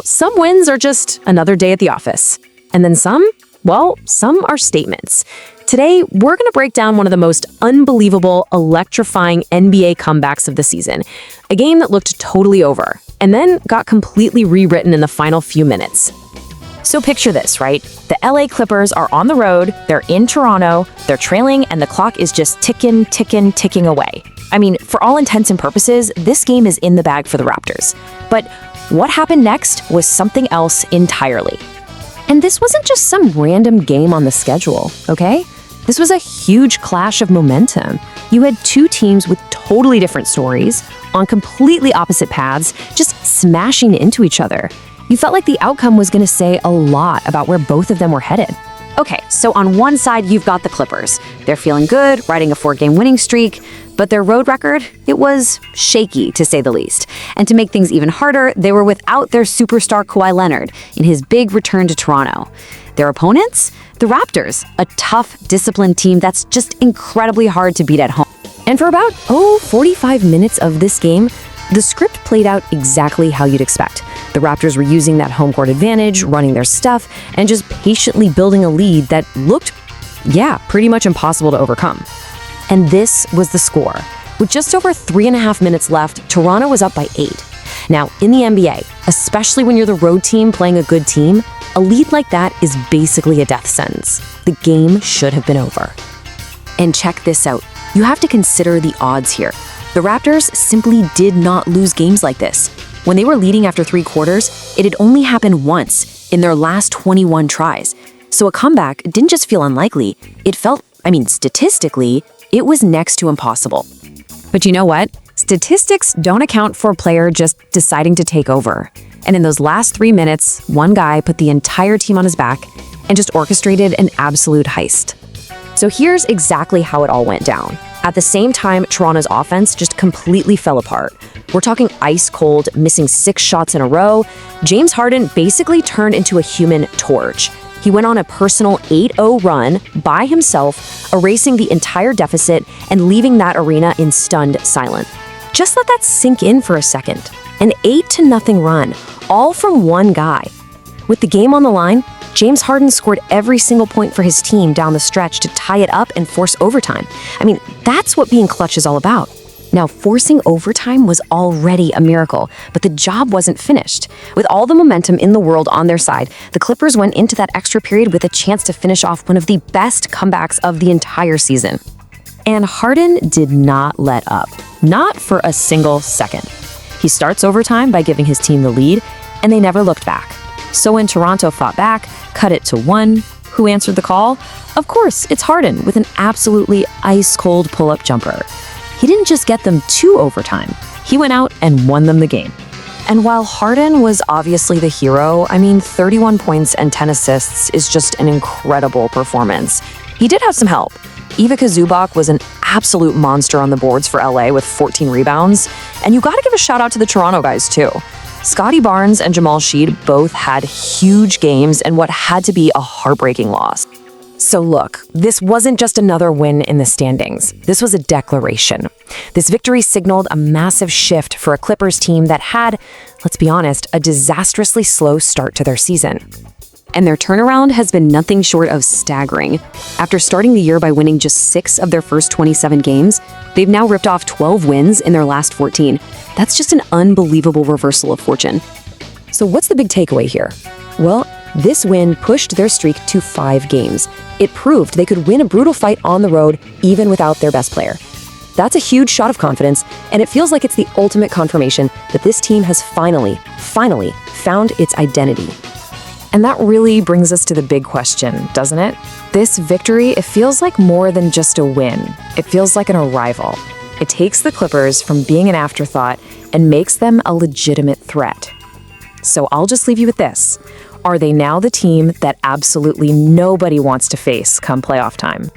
Some wins are just another day at the office. And then some are statements. Today, we're going to break down one of the most unbelievable, electrifying NBA comebacks of the season. A game that looked totally over, and then got completely rewritten in the final few minutes. So picture this, right? The LA Clippers are on the road, they're in Toronto, they're trailing, and the clock is just ticking away. I mean, for all intents and purposes, this game is in the bag for the Raptors. But what happened next was something else entirely. And this wasn't just some random game on the schedule, okay? This was a huge clash of momentum. You had two teams with totally different stories, on completely opposite paths, just smashing into each other. You felt like the outcome was going to say a lot about where both of them were headed. Okay, so on one side, you've got the Clippers. They're feeling good, riding a 4-game winning streak, but their road record, it was shaky, to say the least. And to make things even harder, they were without their superstar Kawhi Leonard in his big return to Toronto. Their opponents? The Raptors, a tough, disciplined team that's just incredibly hard to beat at home. And for about, 45 minutes of this game, the script played out exactly how you'd expect. The Raptors were using that home court advantage, running their stuff, and just patiently building a lead that looked, pretty much impossible to overcome. And this was the score. With just over 3.5 minutes left, Toronto was up by 8. Now, in the NBA, especially when you're the road team playing a good team, a lead like that is basically a death sentence. The game should have been over. And check this out. You have to consider the odds here. The Raptors simply did not lose games like this. When they were leading after 3 quarters, it had only happened once in their last 21 tries. So a comeback didn't just feel unlikely, it felt, statistically, it was next to impossible. But you know what? Statistics don't account for a player just deciding to take over. And in those last 3 minutes, one guy put the entire team on his back and just orchestrated an absolute heist. So here's exactly how it all went down. At the same time, Toronto's offense just completely fell apart. We're talking ice cold, missing 6 shots in a row. James Harden basically turned into a human torch. He went on a personal 8-0 run by himself, erasing the entire deficit and leaving that arena in stunned silence. Just let that sink in for a second. An 8-0 run, all from one guy. With the game on the line, James Harden scored every single point for his team down the stretch to tie it up and force overtime. That's what being clutch is all about. Now, forcing overtime was already a miracle, but the job wasn't finished. With all the momentum in the world on their side, the Clippers went into that extra period with a chance to finish off one of the best comebacks of the entire season. And Harden did not let up. Not for a single second. He starts overtime by giving his team the lead, and they never looked back. So when Toronto fought back, cut it to 1, who answered the call? Of course, it's Harden with an absolutely ice-cold pull-up jumper. He didn't just get them to overtime. He went out and won them the game. And while Harden was obviously the hero, 31 points and 10 assists is just an incredible performance. He did have some help. Ivica Zubac was an absolute monster on the boards for LA with 14 rebounds. And you gotta give a shout out to the Toronto guys too. Scottie Barnes and Jamal Sheed both had huge games in what had to be a heartbreaking loss. So look, this wasn't just another win in the standings. This was a declaration. This victory signaled a massive shift for a Clippers team that had, let's be honest, a disastrously slow start to their season. And their turnaround has been nothing short of staggering. After starting the year by winning just 6 of their first 27 games, they've now ripped off 12 wins in their last 14. That's just an unbelievable reversal of fortune. So what's the big takeaway here? Well, this win pushed their streak to 5 games. It proved they could win a brutal fight on the road even without their best player. That's a huge shot of confidence, and it feels like it's the ultimate confirmation that this team has finally found its identity. And that really brings us to the big question, doesn't it? This victory, it feels like more than just a win. It feels like an arrival. It takes the Clippers from being an afterthought and makes them a legitimate threat. So I'll just leave you with this. Are they now the team that absolutely nobody wants to face come playoff time?